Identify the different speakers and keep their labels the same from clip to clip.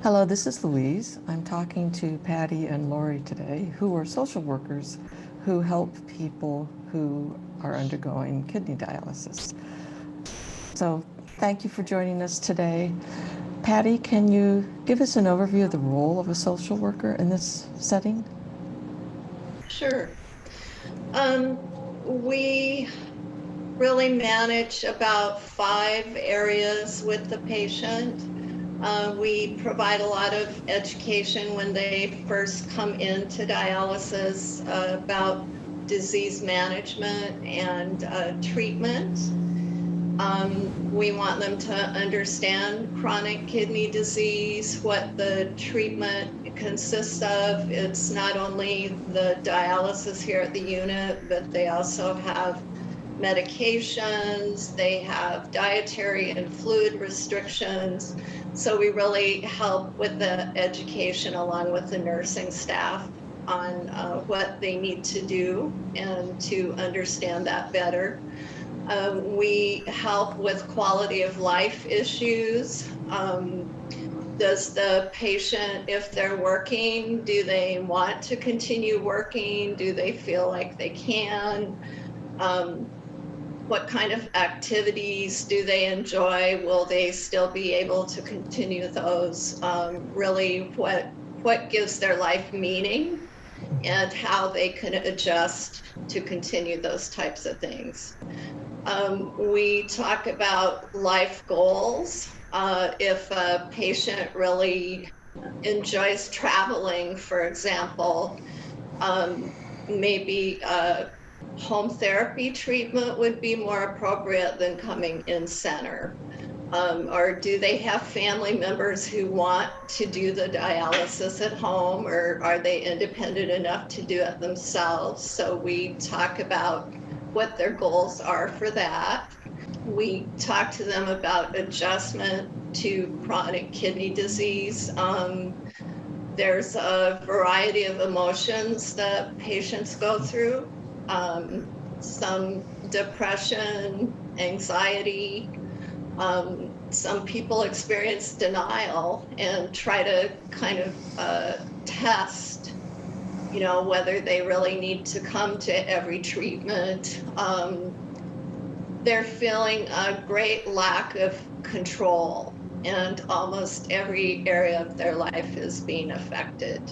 Speaker 1: Hello, this is Louise. I'm talking to Patty and Lori today, who are social workers who help people who are undergoing kidney dialysis. So thank you for joining us today. Patty, can you give us an overview of the role of a social worker in this setting?
Speaker 2: Sure. We really manage about 5 areas with the patient. We provide a lot of education when they first come into dialysis about disease management and treatment. We want them to understand chronic kidney disease, what the treatment consists of. It's not only the dialysis here at the unit, but they also have medications, they have dietary and fluid restrictions. So we really help with the education along with the nursing staff on what they need to do and to understand that better. We help with quality of life issues. Does the patient, if they're working, do they want to continue working? Do they feel like they can? What kind of activities do they enjoy? Will they still be able to continue those? Really, what gives their life meaning and how they can adjust to continue those types of things. We talk about life goals. If a patient really enjoys traveling, for example, maybe home therapy treatment would be more appropriate than coming in center. Or do they have family members who want to do the dialysis at home, or are they independent enough to do it themselves? So we talk about what their goals are for that. We talk to them about adjustment to chronic kidney disease. There's a variety of emotions that patients go through, some depression, anxiety. Some people experience denial and try to kind of test, whether they really need to come to every treatment. They're feeling a great lack of control, and almost every area of their life is being affected.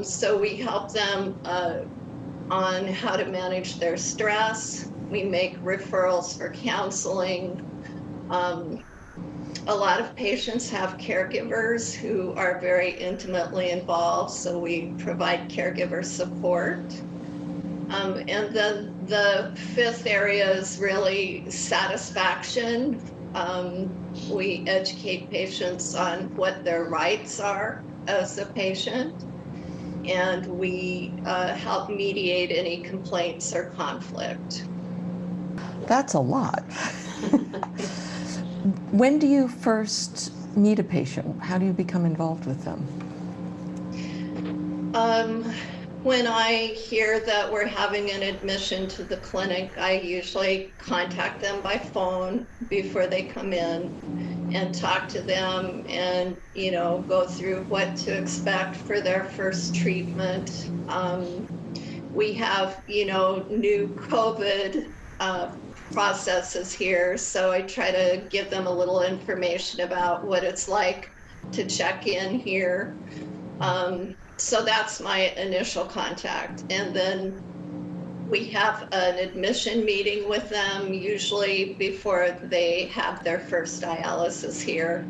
Speaker 2: So we help them on how to manage their stress. We make referrals for counseling. A lot of patients have caregivers who are very intimately involved, so we provide caregiver support. And then the fifth area is really satisfaction. We educate patients on what their rights are as a patient, and we help mediate any complaints or conflict.
Speaker 1: That's a lot. When do you first meet a patient? How do you become involved with them?
Speaker 2: When I hear that we're having an admission to the clinic, I usually contact them by phone before they come in and talk to them and, go through what to expect for their first treatment. We have, new COVID processes here, so I try to give them a little information about what it's like to check in here. So that's my initial contact. And then we have an admission meeting with them, usually before they have their first dialysis here.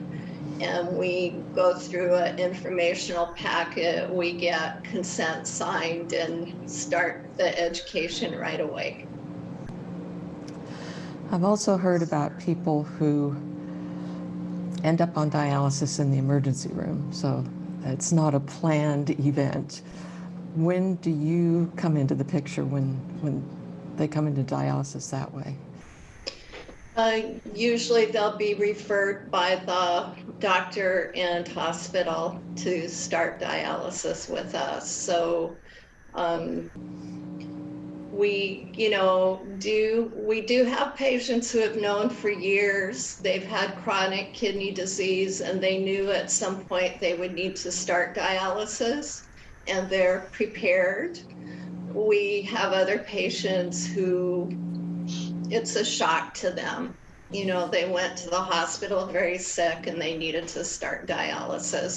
Speaker 2: And we go through an informational packet, we get consent signed, and start the education right away.
Speaker 1: I've also heard about people who end up on dialysis in the emergency room, so it's not a planned event. When do you come into the picture when they come into dialysis that way?
Speaker 2: Usually they'll be referred by the doctor and hospital to start dialysis with us. So we, we do have patients who have known for years they've had chronic kidney disease and they knew at some point they would need to start dialysis and they're prepared. We have other patients who it's a shock to them. They went to the hospital very sick and they needed to start dialysis.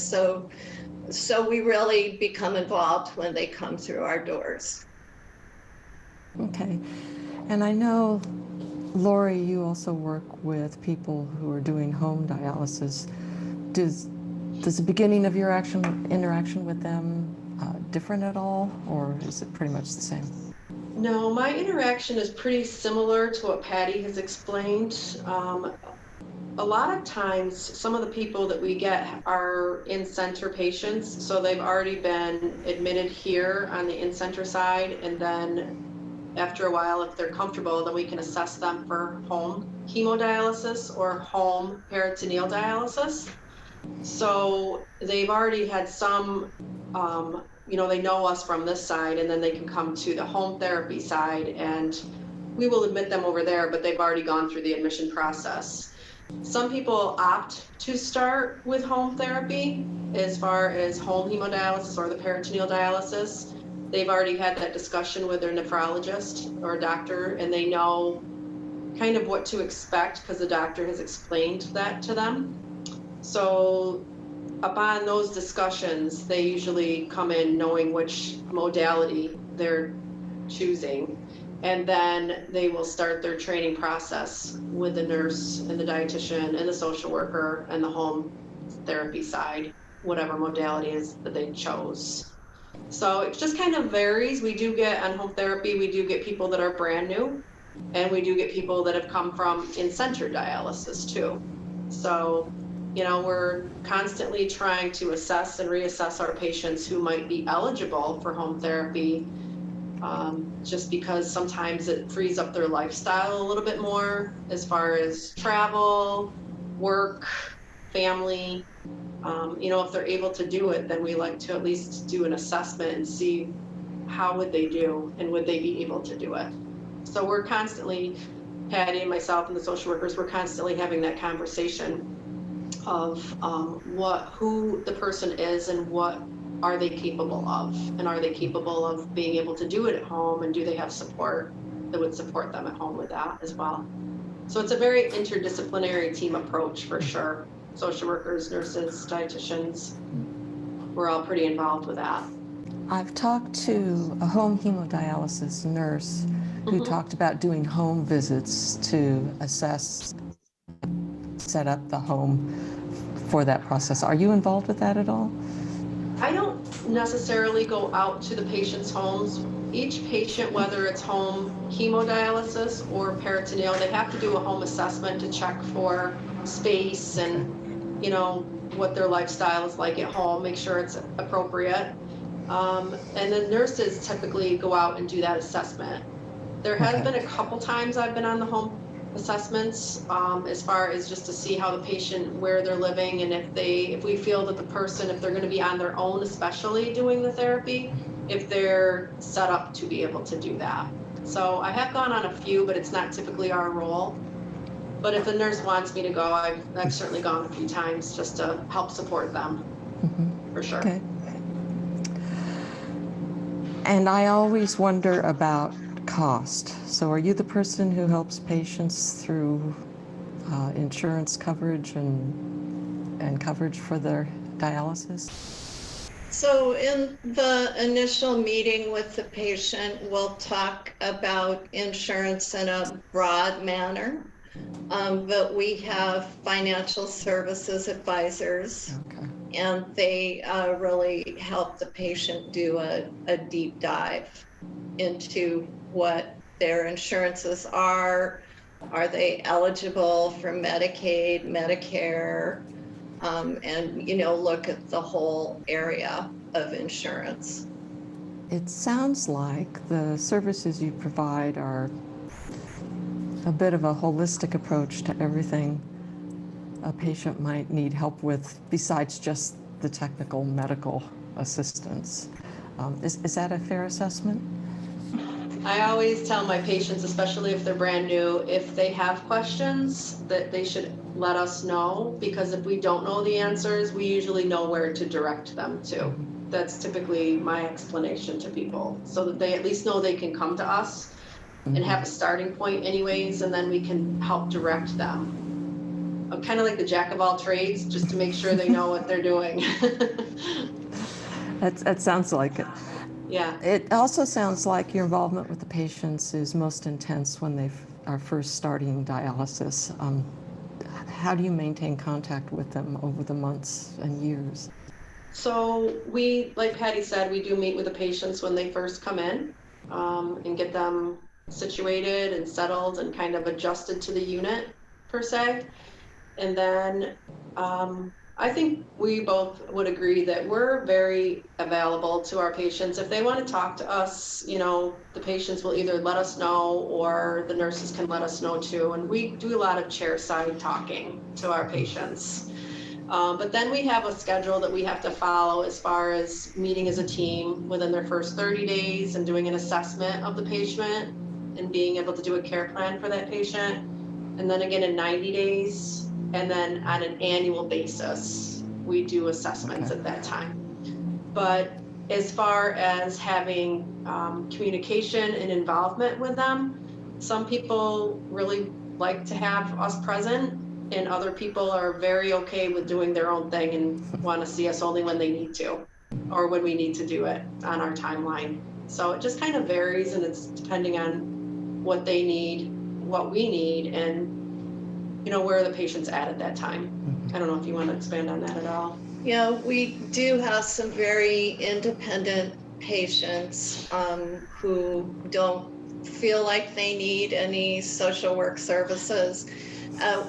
Speaker 2: So we really become involved when they come through our doors.
Speaker 1: Okay. And I know, Lori, you also work with people who are doing home dialysis. Does the beginning of your interaction with them different at all, or is it pretty much the same?
Speaker 3: No, my interaction is pretty similar to what Patty has explained. A lot of times, some of the people that we get are in-center patients, so they've already been admitted here on the in-center side, and then after a while, if they're comfortable, then we can assess them for home hemodialysis or home peritoneal dialysis. So they've already had some, they know us from this side, and then they can come to the home therapy side, and we will admit them over there, but they've already gone through the admission process. Some people opt to start with home therapy as far as home hemodialysis or the peritoneal dialysis. They've already had that discussion with their nephrologist or doctor, and they know kind of what to expect because the doctor has explained that to them. So upon those discussions, they usually come in knowing which modality they're choosing. And then they will start their training process with the nurse and the dietitian and the social worker and the home therapy side, whatever modality is that they chose. So it just kind of varies. We do get on home therapy, we do get people that are brand new, and we do get people that have come from in-center dialysis too. So, we're constantly trying to assess and reassess our patients who might be eligible for home therapy, just because sometimes it frees up their lifestyle a little bit more as far as travel, work, family. If they're able to do it, then we like to at least do an assessment and see how would they do and would they be able to do it. So we're constantly, Patty and myself and the social workers, we're constantly having that conversation of who the person is and what are they capable of, and are they capable of being able to do it at home, and do they have support that would support them at home with that as well. So it's a very interdisciplinary team approach for sure. Social workers, nurses, dietitians, we're all pretty involved with that.
Speaker 1: I've talked to a home hemodialysis nurse who talked about doing home visits to assess, set up the home for that process. Are you involved with that at all?
Speaker 3: I don't necessarily go out to the patient's homes. Each patient, whether it's home hemodialysis or peritoneal, they have to do a home assessment to check for space and what their lifestyle is like at home, make sure it's appropriate. And the nurses typically go out and do that assessment. There has been a couple times I've been on the home assessments, as far as just to see how the patient, where they're living, and if we feel that the person, if they're going to be on their own, especially doing the therapy, if they're set up to be able to do that. So I have gone on a few, but it's not typically our role. But if the nurse wants me to go, I've certainly gone a few times just to help support them, for sure.
Speaker 1: Okay. And I always wonder about cost. So are you the person who helps patients through insurance coverage and coverage for their dialysis?
Speaker 2: So in the initial meeting with the patient, we'll talk about insurance in a broad manner. But we have financial services advisors, and they really help the patient do a deep dive into what their insurances are they eligible for Medicaid, Medicare, and look at the whole area of insurance.
Speaker 1: It sounds like the services you provide are a bit of a holistic approach to everything a patient might need help with besides just the technical medical assistance. Is that a fair assessment?
Speaker 3: I always tell my patients, especially if they're brand new, if they have questions, that they should let us know, because if we don't know the answers, we usually know where to direct them to. That's typically my explanation to people, so that they at least know they can come to us and have a starting point anyways, and then we can help direct them. I'm kind of like the jack of all trades, just to make sure they know what they're doing.
Speaker 1: That sounds like it.
Speaker 3: Yeah.
Speaker 1: It also sounds like your involvement with the patients is most intense when they are first starting dialysis. How do you maintain contact with them over the months and years?
Speaker 3: So we, like Patty said, we do meet with the patients when they first come in, and get them situated and settled and kind of adjusted to the unit per se. And then I think we both would agree that we're very available to our patients. If they want to talk to us, the patients will either let us know, or the nurses can let us know too. And we do a lot of chairside talking to our patients. But then we have a schedule that we have to follow as far as meeting as a team within their first 30 days and doing an assessment of the patient and being able to do a care plan for that patient. And then again in 90 days. And then on an annual basis, we do assessments at that time. But as far as having communication and involvement with them, some people really like to have us present, and other people are very okay with doing their own thing and want to see us only when they need to, or when we need to do it on our timeline. So it just kind of varies, and it's depending on what they need, what we need, and where the patient's at that time. I don't know if you want to expand on that at all.
Speaker 2: Yeah, we do have some very independent patients who don't feel like they need any social work services.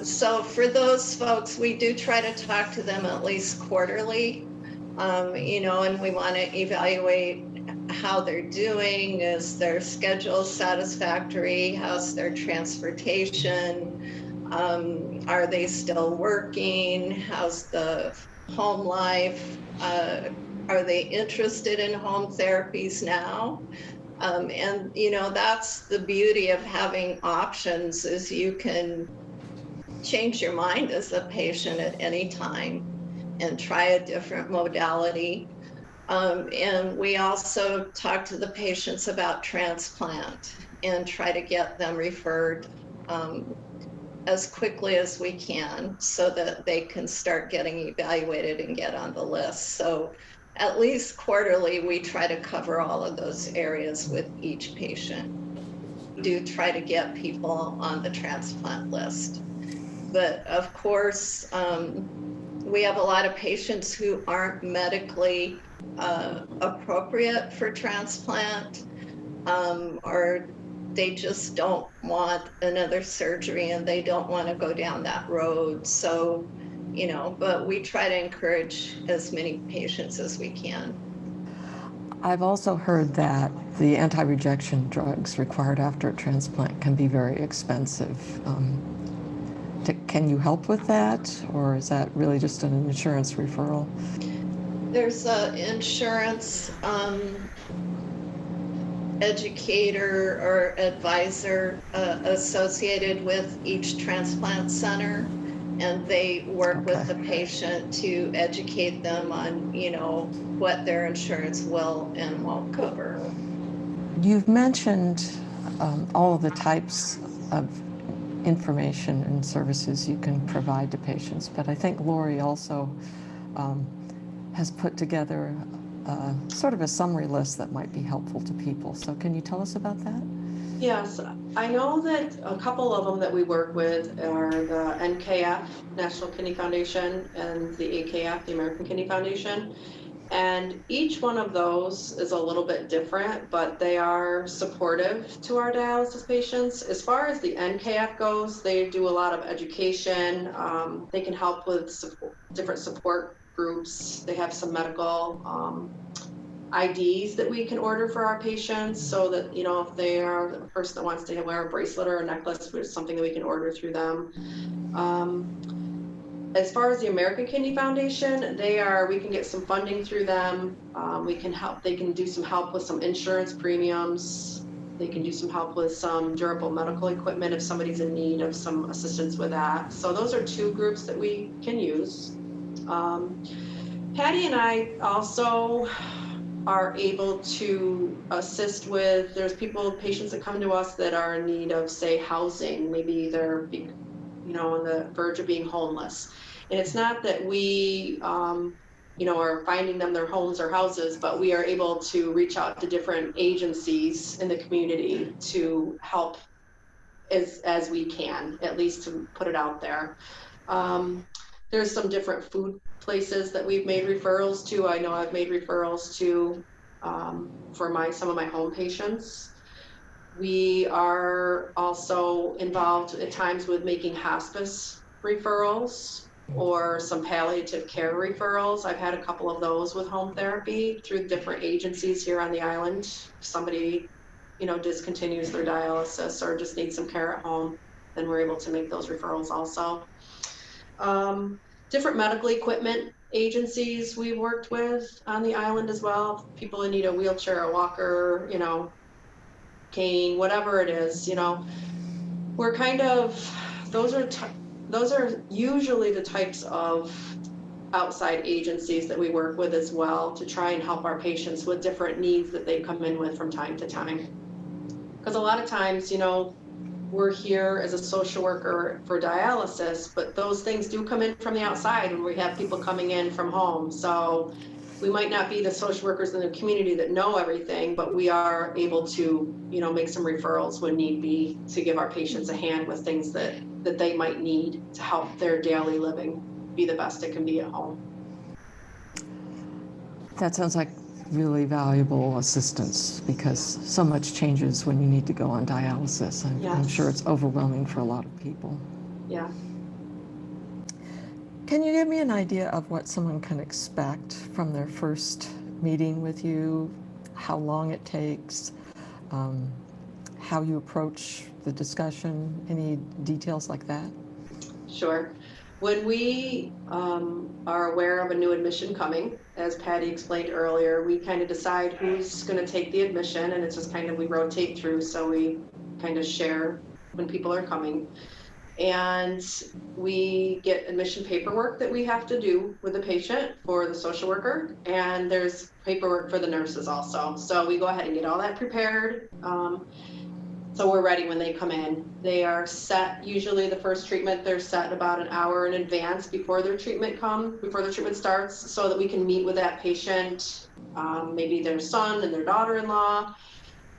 Speaker 2: So for those folks, we do try to talk to them at least quarterly, and we want to evaluate how they're doing. Is their schedule satisfactory? How's their transportation? Are they still working? How's the home life? Are they interested in home therapies now? And that's the beauty of having options, is you can change your mind as a patient at any time and try a different modality. And we also talk to the patients about transplant and try to get them referred as quickly as we can, so that they can start getting evaluated and get on the list. So at least quarterly, we try to cover all of those areas with each patient. We do try to get people on the transplant list. But of course, we have a lot of patients who aren't medically appropriate for transplant, or they just don't want another surgery and they don't want to go down that road. So, but we try to encourage as many patients as we can.
Speaker 1: I've also heard that the anti-rejection drugs required after a transplant can be very expensive. Can you help with that, or is that really just an insurance referral?
Speaker 2: There's an insurance educator or advisor associated with each transplant center, and they work with the patient to educate them on what their insurance will and won't cover.
Speaker 1: You've mentioned all of the types of information and services you can provide to patients, but I think Lori also has put together sort of a summary list that might be helpful to people. So can you tell us about that?
Speaker 3: Yes, I know that a couple of them that we work with are the NKF, National Kidney Foundation, and the AKF, the American Kidney Foundation. And each one of those is a little bit different, but they are supportive to our dialysis patients. As far as the NKF goes, they do a lot of education. They can help with different support groups. They have some medical IDs that we can order for our patients, so that if they are a person that wants to wear a bracelet or a necklace, it's something that we can order through them. As far as the American Kidney Foundation, we can get some funding through them. We can help. They can do some help with some insurance premiums. They can do some help with some durable medical equipment if somebody's in need of some assistance with that. So those are two groups that we can use. Patty and I also are able to assist with, there's patients that come to us that are in need of, say, housing. Maybe they're, on the verge of being homeless. And it's not that we, are finding them their homes or houses, but we are able to reach out to different agencies in the community to help as we can, at least to put it out there. There's some different food places that we've made referrals to. I know I've made referrals to for some of my home patients. We are also involved at times with making hospice referrals or some palliative care referrals. I've had a couple of those with home therapy through different agencies here on the island. If somebody, discontinues their dialysis or just needs some care at home, then we're able to make those referrals also. Different medical equipment agencies we worked with on the island as well. People in need a wheelchair, a walker, cane, whatever it is, we're kind of, those are usually the types of outside agencies that we work with as well to try and help our patients with different needs that they come in with from time to time. Because a lot of times, we're here as a social worker for dialysis, but those things do come in from the outside when we have people coming in from home. So we might not be the social workers in the community that know everything, but we are able to, make some referrals when need be to give our patients a hand with things that they might need to help their daily living be the best it can be at home.
Speaker 1: That sounds like really valuable assistance because so much changes when you need to go on dialysis. I'm sure it's overwhelming for a lot of people.
Speaker 3: Yeah.
Speaker 1: Can you give me an idea of what someone can expect from their first meeting with you, how long it takes, how you approach the discussion, any details like that?
Speaker 3: Sure. When we are aware of a new admission coming, as Patty explained earlier, we kind of decide who's going to take the admission, and it's just kind of we rotate through, so we kind of share when people are coming. And we get admission paperwork that we have to do with the patient for the social worker, and there's paperwork for the nurses also. So we go ahead and get all that prepared. So we're ready when they come in. They are set, usually the first treatment, they're set about an hour in advance before their treatment starts, so that we can meet with that patient, maybe their son and their daughter-in-law,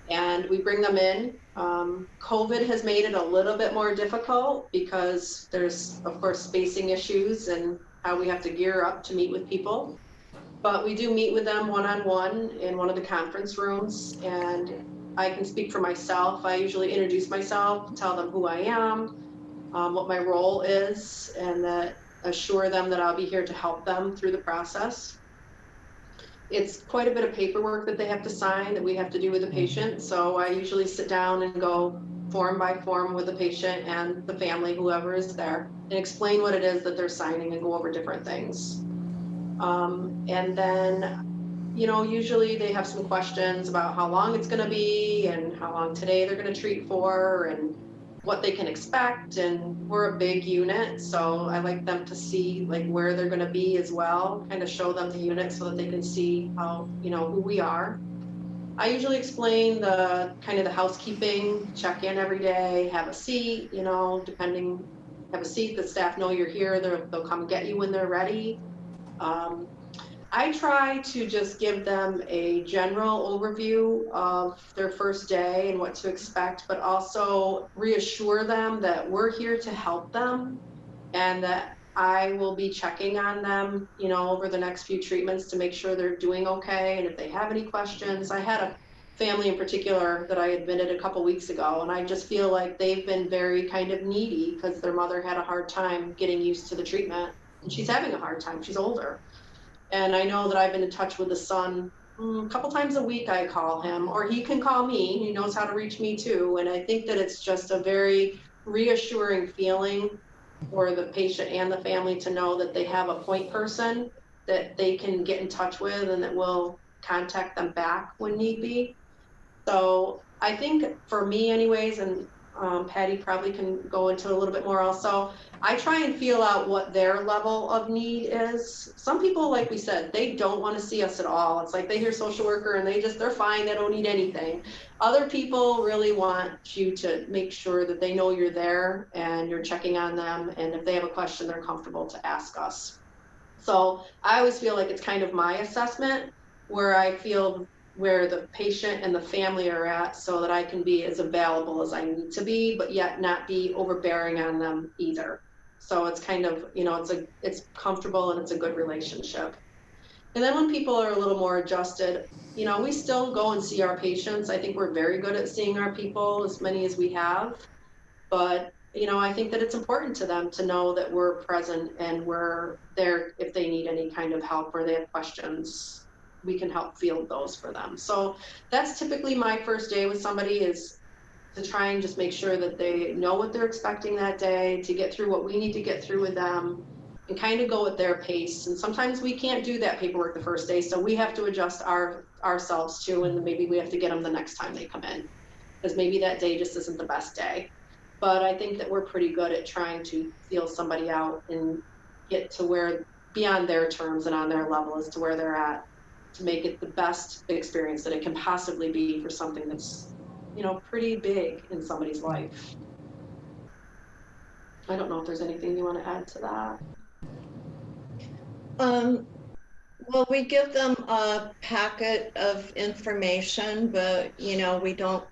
Speaker 3: and we bring them in. COVID has made it a little bit more difficult because there's, of course, spacing issues and how we have to gear up to meet with people. But we do meet with them one-on-one in one of the conference rooms, and I can speak for myself. I usually introduce myself, tell them who I am, what my role is, and that assure them that I'll be here to help them through the process. It's quite a bit of paperwork that they have to sign that we have to do with the patient. So I usually sit down and go form by form with the patient and the family, whoever is there, and explain what it is that they're signing and go over different things. And then, usually they have some questions about how long it's going to be and how long today they're going to treat for and what they can expect. And we're a big unit, so I like them to see where they're going to be as well, kind of show them the unit so that they can see how, who we are. I usually explain the kind of the housekeeping, check in every day, have a seat, have a seat, the staff know you're here, they'll come get you when they're ready. I try to just give them a general overview of their first day and what to expect, but also reassure them that we're here to help them and that I will be checking on them, over the next few treatments to make sure they're doing okay. And if they have any questions, I had a family in particular that I admitted a couple weeks ago, and I just feel like they've been very kind of needy because their mother had a hard time getting used to the treatment, and she's having a hard time. She's older. And I know that I've been in touch with the son a couple times a week. I call him, or he can call me. He knows how to reach me too. And I think that it's just a very reassuring feeling for the patient and the family to know that they have a point person that they can get in touch with and that will contact them back when need be. So I think for me anyways, and Patty probably can go into it a little bit more also, I try and feel out what their level of need is. Some people, like we said, they don't want to see us at all. It's like they hear social worker and they're fine, they don't need anything. Other people really want you to make sure that they know you're there and you're checking on them, and if they have a question, they're comfortable to ask us. So I always feel like it's kind of my assessment where I feel where the patient and the family are at, so that I can be as available as I need to be, but yet not be overbearing on them either. So it's kind of, it's comfortable and it's a good relationship. And then when people are a little more adjusted, we still go and see our patients. I think we're very good at seeing our people, as many as we have. But, I think that it's important to them to know that we're present and we're there if they need any kind of help or they have questions. We can help field those for them. So that's typically my first day with somebody, is to try and just make sure that they know what they're expecting that day, to get through what we need to get through with them, and kind of go at their pace. And sometimes we can't do that paperwork the first day, so we have to adjust ourselves too, and maybe we have to get them the next time they come in, because maybe that day just isn't the best day. But I think that we're pretty good at trying to feel somebody out and get to where, beyond their terms and on their level as to where they're at, to make it the best experience that it can possibly be for something that's, pretty big in somebody's life. I don't know if there's anything you want to add to that.
Speaker 2: Well, we give them a packet of information, but we don't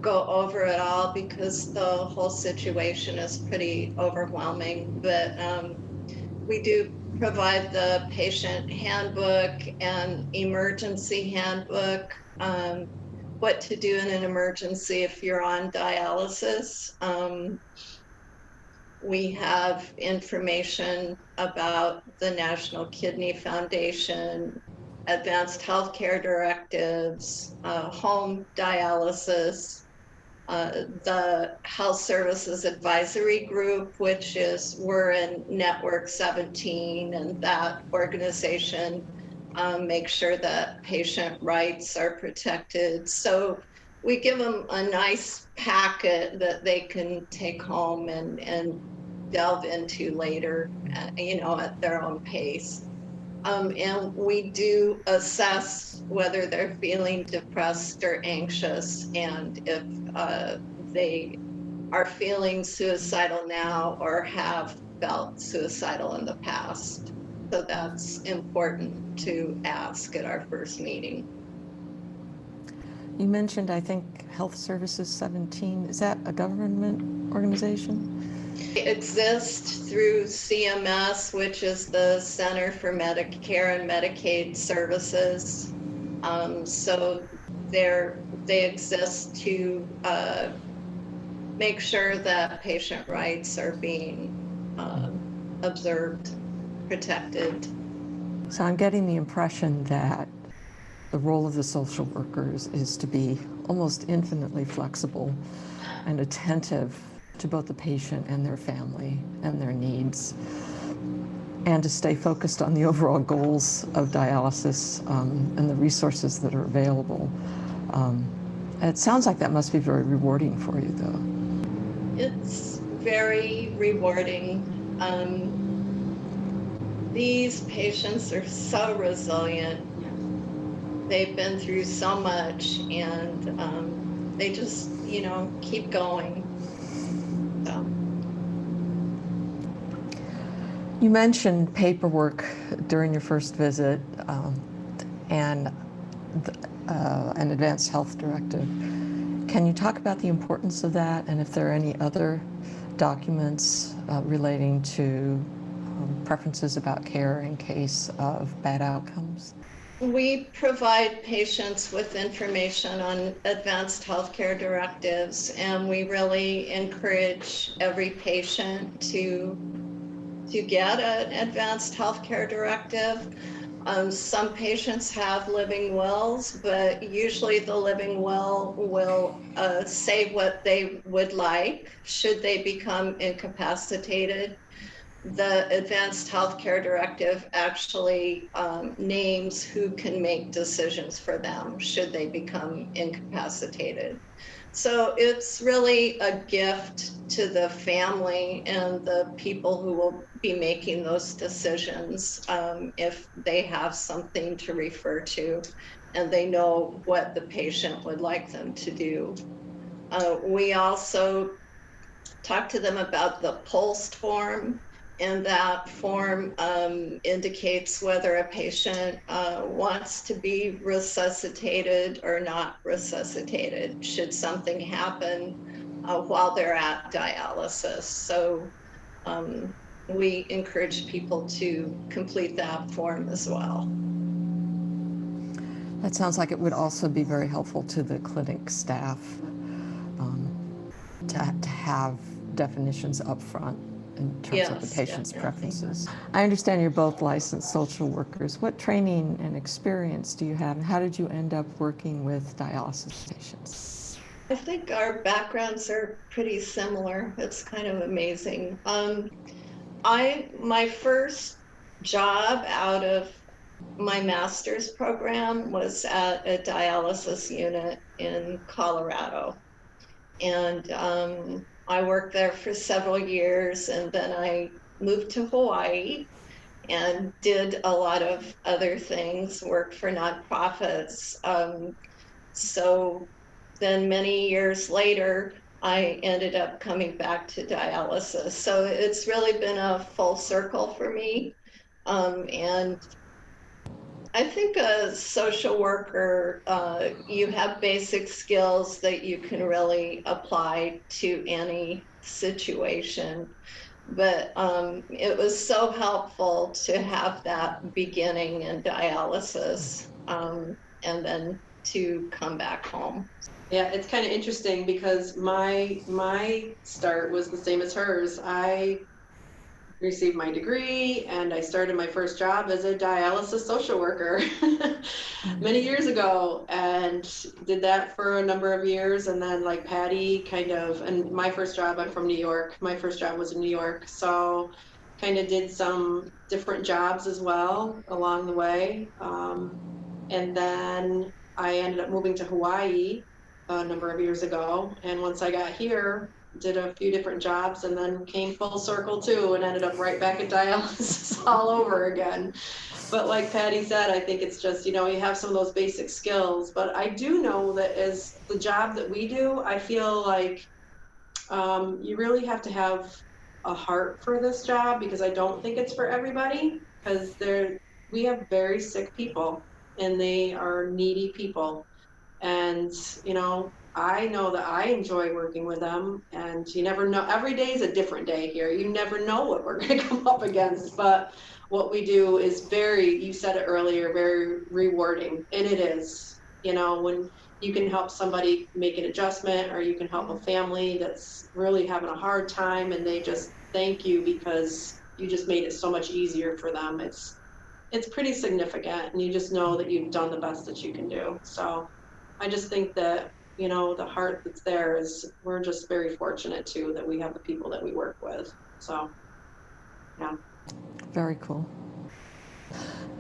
Speaker 2: go over it all because the whole situation is pretty overwhelming. But we do provide the patient handbook and emergency handbook, what to do in an emergency if you're on dialysis. We have information about the National Kidney Foundation, advanced healthcare directives, home dialysis, the Health Services Advisory Group, which we're in Network 17, and that organization makes sure that patient rights are protected. So we give them a nice packet that they can take home and delve into later, at their own pace. And we do assess whether they're feeling depressed or anxious, and if they are feeling suicidal now or have felt suicidal in the past. So that's important to ask at our first meeting.
Speaker 1: You mentioned, I think, Health Services 17. Is that a government organization?
Speaker 2: It exists through CMS, which is the Center for Medicare and Medicaid Services. So they exist to make sure that patient rights are being observed, protected.
Speaker 1: So I'm getting the impression that the role of the social workers is to be almost infinitely flexible and attentive to both the patient and their family and their needs, and to stay focused on the overall goals of dialysis and the resources that are available. It sounds like that must be very rewarding for you, though.
Speaker 2: It's very rewarding. These patients are so resilient. They've been through so much, and they just, keep going. So.
Speaker 1: You mentioned paperwork during your first visit and an advanced health directive. Can you talk about the importance of that, and if there are any other documents relating to preferences about care in case of bad outcomes?
Speaker 2: We provide patients with information on advanced healthcare directives, and we really encourage every patient to get an advanced healthcare directive. Some patients have living wills, but usually the living will say what they would like should they become incapacitated. the Advanced Healthcare Directive actually names who can make decisions for them should they become incapacitated. So it's really a gift to the family and the people who will be making those decisions if they have something to refer to and they know what the patient would like them to do. We also talk to them about the POLST form, and that form indicates whether a patient wants to be resuscitated or not resuscitated should something happen while they're at dialysis. So we encourage people to complete that form as well.
Speaker 1: That sounds like it would also be very helpful to the clinic staff to have definitions up front in terms of the
Speaker 2: Yes,
Speaker 1: patient's
Speaker 2: definitely.
Speaker 1: preferences. I understand you're both licensed social workers. What training and experience do you have, and how did you end up working with dialysis patients?
Speaker 2: I think our backgrounds are pretty similar. It's kind of amazing. My first job out of my master's program was at a dialysis unit in Colorado. And I worked there for several years, and then I moved to Hawaii and did a lot of other things, worked for nonprofits. So then many years later, I ended up coming back to dialysis. So it's really been a full circle for me. And I think a social worker, you have basic skills that you can really apply to any situation. But it was so helpful to have that beginning in dialysis and then to come back home.
Speaker 3: Yeah, it's kind of interesting because my start was the same as hers. I received my degree and I started my first job as a dialysis social worker many years ago, and did that for a number of years. And then like Patty and my first job, I'm from New York. My first job was in New York. So kind of did some different jobs as well along the way. And then I ended up moving to Hawaii a number of years ago. And once I got here, did a few different jobs and then came full circle too and ended up right back at dialysis all over again. But like Patty said, I think it's just, you have some of those basic skills. But I do know that as the job that we do, I feel like you really have to have a heart for this job, because I don't think it's for everybody, because we have very sick people and they are needy people. And, I know that I enjoy working with them, and you never know. Every day is a different day here. You never know what we're going to come up against. But what we do is you said it earlier, very rewarding. And it is, when you can help somebody make an adjustment, or you can help a family that's really having a hard time and they just thank you because you just made it so much easier for them. It's pretty significant, and you just know that you've done the best that you can do. So I just think that, the heart that's there we're just very fortunate too that we have the people that we work with. So, yeah.
Speaker 1: Very cool.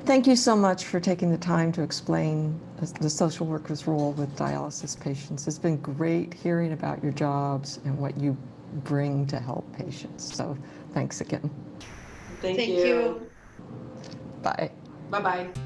Speaker 1: Thank you so much for taking the time to explain the social worker's role with dialysis patients. It's been great hearing about your jobs and what you bring to help patients. So thanks again.
Speaker 3: Thank
Speaker 2: you.
Speaker 1: Bye.
Speaker 3: Bye-bye.